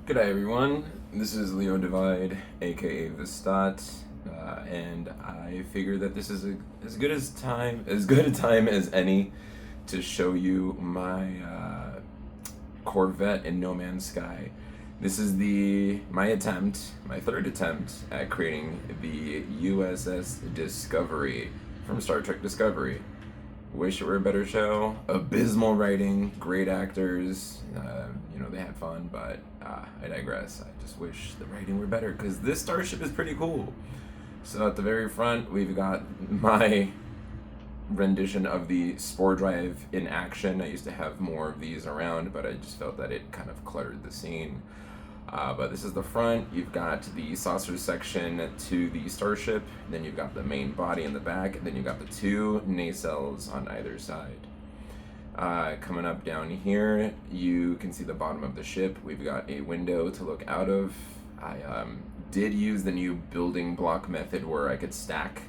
G'day everyone, this is Leo Divide, aka Vistat, and I figure that this is as good a time as any to show you my Corvette in No Man's Sky. This is my third attempt at creating the U.S.S. Discovery from Star Trek Discovery. Wish it were a better show. Abysmal writing, great actors. They had fun, but I digress. I just wish the writing were better because this starship is pretty cool. So at the very front, we've got my rendition of the Spore drive in action. I used to have more of these around, but I just felt that it kind of cluttered the scene. But this is the front. You've got the saucer section to the starship, then you've got the main body in the back, and then you've got the two nacelles on either side. Coming up down here, you can see the bottom of the ship. We've got a window to look out of. I did use the new building block method where I could stack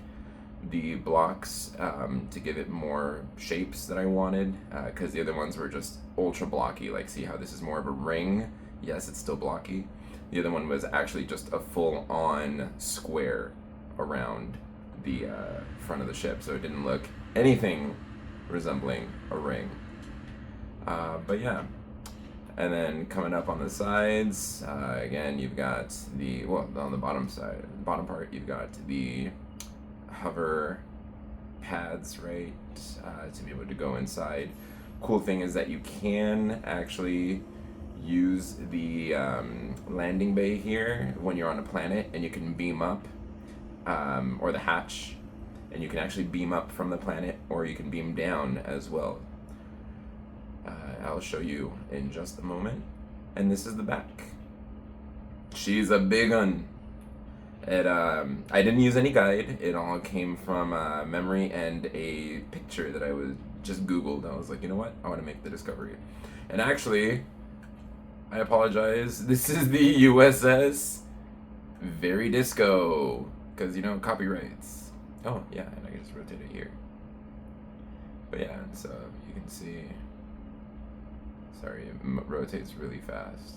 the blocks to give it more shapes that I wanted, because the other ones were just ultra blocky. Like, see how this is more of a ring? Yes, it's still blocky. The other one was actually just a full-on square around the front of the ship, so it didn't look anything resembling a ring. But yeah. And then coming up on the sides, again, you've got on the bottom part, you've got the hover pads, right, to be able to go inside. Cool thing is that you can actually use the landing bay here when you're on a planet, and you can beam up, or the hatch, and you can actually beam up from the planet, or you can beam down as well. I'll show you in just a moment. And this is the back. She's a big one. I didn't use any guide. It all came from memory and a picture that I was just Googled. I was like, you know what? I want to make the Discovery. And actually, I apologize. This is the U.S.S. VeryDisco, because copyrights. Oh yeah, and I can just rotate it here. But yeah, so you can see. Sorry, it rotates really fast.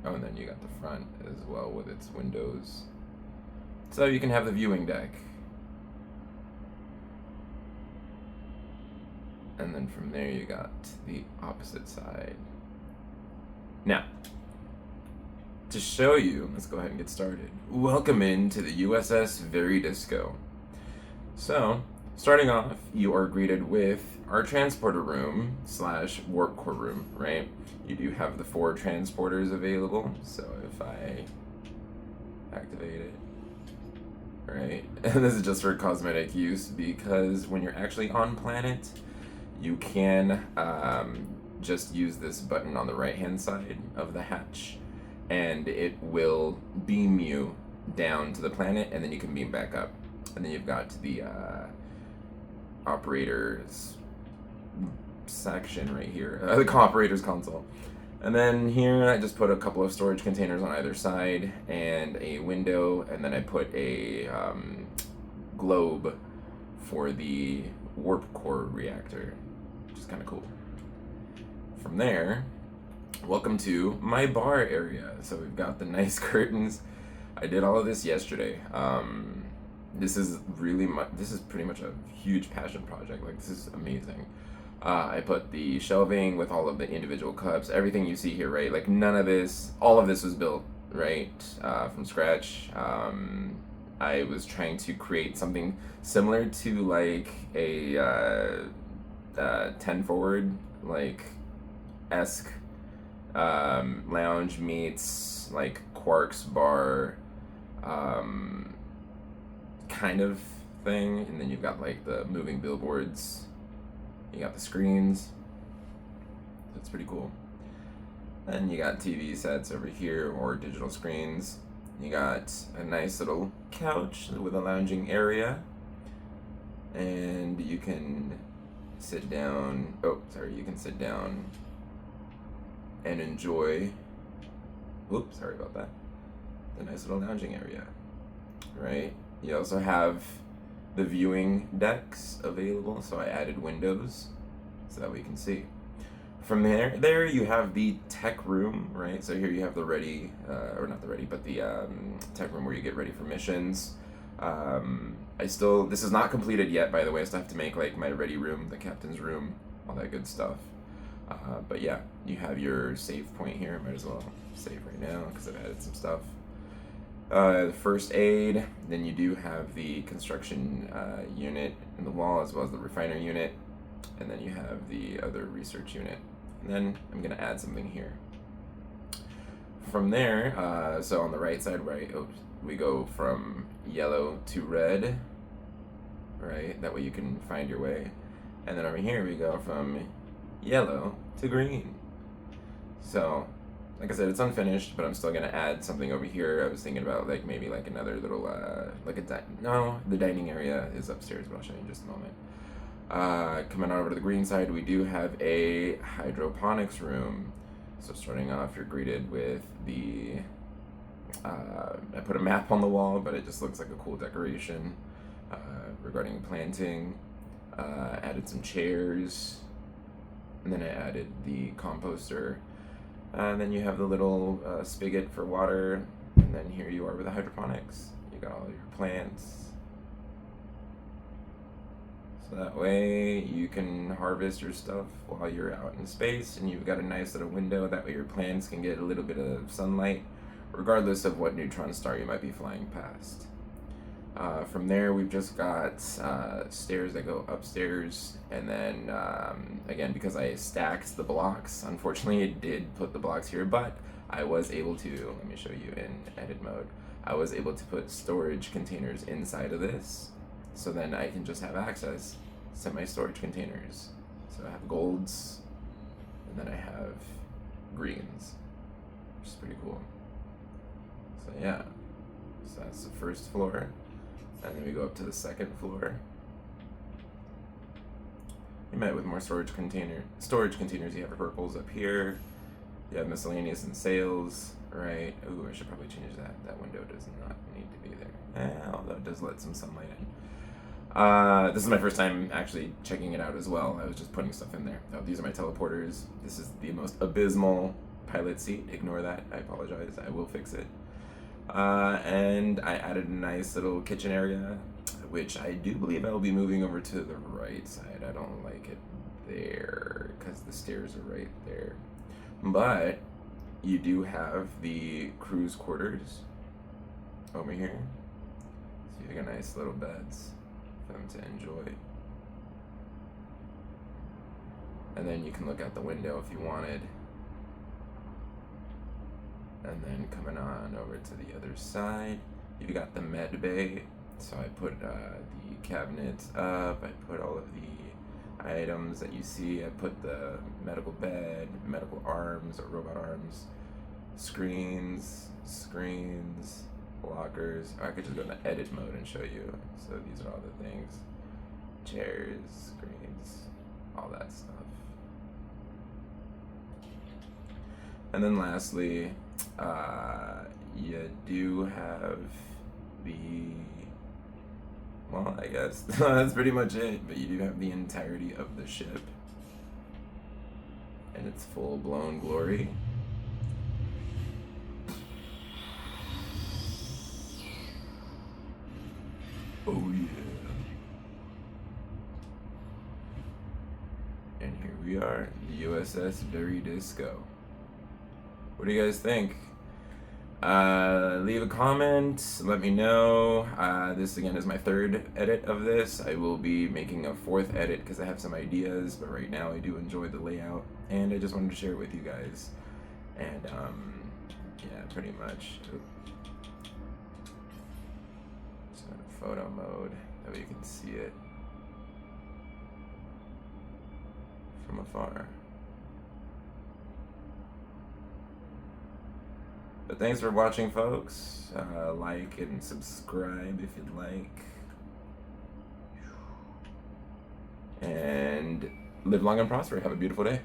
Oh, and then you got the front as well with its windows. So you can have the viewing deck. And then from there you got the opposite side. Now, to show you, let's go ahead and get started. Welcome into the U.S.S. VeryDisco. So, starting off, you are greeted with our transporter room / warp core room, right? You do have the 4 transporters available, so if I activate it, right? And this is just for cosmetic use, because when you're actually on planet, you can just use this button on the right hand side of the hatch, and it will beam you down to the planet, and then you can beam back up. And then you've got the operators section right here, the operators console. And then here I just put a couple of storage containers on either side and a window, and then I put a globe for the warp core reactor, which is kind of cool. From there, welcome to my bar area. So we've got the nice curtains. I did all of this yesterday. This is pretty much a huge passion project. Like, this is amazing. I put the shelving with all of the individual cups, everything you see here, right? Like, all of this was built, right, from scratch. I was trying to create something similar to like a 10 forward, like, esque lounge meets like Quark's bar kind of thing. And then you've got like the moving billboards, you got the screens. That's pretty cool. And you got TV sets over here, or digital screens. You got a nice little couch with a lounging area, and you can sit down. You can sit down and enjoy. Oops, sorry about that. The nice little lounging area, right? You also have the viewing decks available, so I added windows so that we can see. From there you have the tech room, right? So here you have the ready, or not the ready, but the tech room where you get ready for missions. This is not completed yet, by the way. I still have to make like my ready room, the captain's room, all that good stuff. But yeah, you have your save point here. Might as well save right now because I've added some stuff. The first aid, then you do have the construction unit in the wall as well as the refiner unit, and then you have the other research unit. And then I'm going to add something here. From there, so on the right side, we go from yellow to red, right? That way you can find your way. And then over here we go from yellow to green. So, like I said, it's unfinished, but I'm still going to add something over here. I was thinking about like maybe like another little, the dining area is upstairs, but I'll show you in just a moment. Coming on over to the green side, we do have a hydroponics room. So starting off, you're greeted with the, I put a map on the wall, but it just looks like a cool decoration regarding planting. Added some chairs, and then I added the composter. And then you have the little spigot for water, and then here you are with the hydroponics. You got all your plants. So that way you can harvest your stuff while you're out in space, and you've got a nice little window. That way your plants can get a little bit of sunlight, regardless of what neutron star you might be flying past. From there, we've just got stairs that go upstairs, and then again, because I stacked the blocks, unfortunately it did put the blocks here, but I was able to, let me show you in edit mode, I was able to put storage containers inside of this, so then I can just have access to my storage containers. So I have golds, and then I have greens, which is pretty cool. So yeah, so that's the first floor. And then we go up to the second floor. You met with more storage containers. You have purples up here. You have miscellaneous and sales, right? Ooh, I should probably change that. That window does not need to be there. Although it does let some sunlight in. This is my first time actually checking it out as well. I was just putting stuff in there. Oh, these are my teleporters. This is the most abysmal pilot seat. Ignore that. I apologize. I will fix it. And I added a nice little kitchen area, which I do believe I will be moving over to the right side. I don't like it there because the stairs are right there. But you do have the crew's quarters over here. So you got nice little beds for them to enjoy. And then you can look out the window if you wanted. And then coming on over to the other side, you've got the med bay. So I put the cabinets up, I put all of the items that you see, I put the medical bed, medical arms or robot arms, screens, lockers. I could just go into edit mode and show you. So these are all the things. Chairs, screens, all that stuff. And then lastly, you do have well, I guess that's pretty much it, but you do have the entirety of the ship in its full-blown glory. Oh yeah. And here we are, the U.S.S. VeryDisco. What do you guys think? Leave a comment, let me know. This again is my third edit of this. I will be making a fourth edit because I have some ideas, but right now I do enjoy the layout and I just wanted to share it with you guys. And yeah, pretty much. Just in photo mode, that way you can see it from afar. But thanks for watching, folks. Like and subscribe if you'd like. And live long and prosper. Have a beautiful day.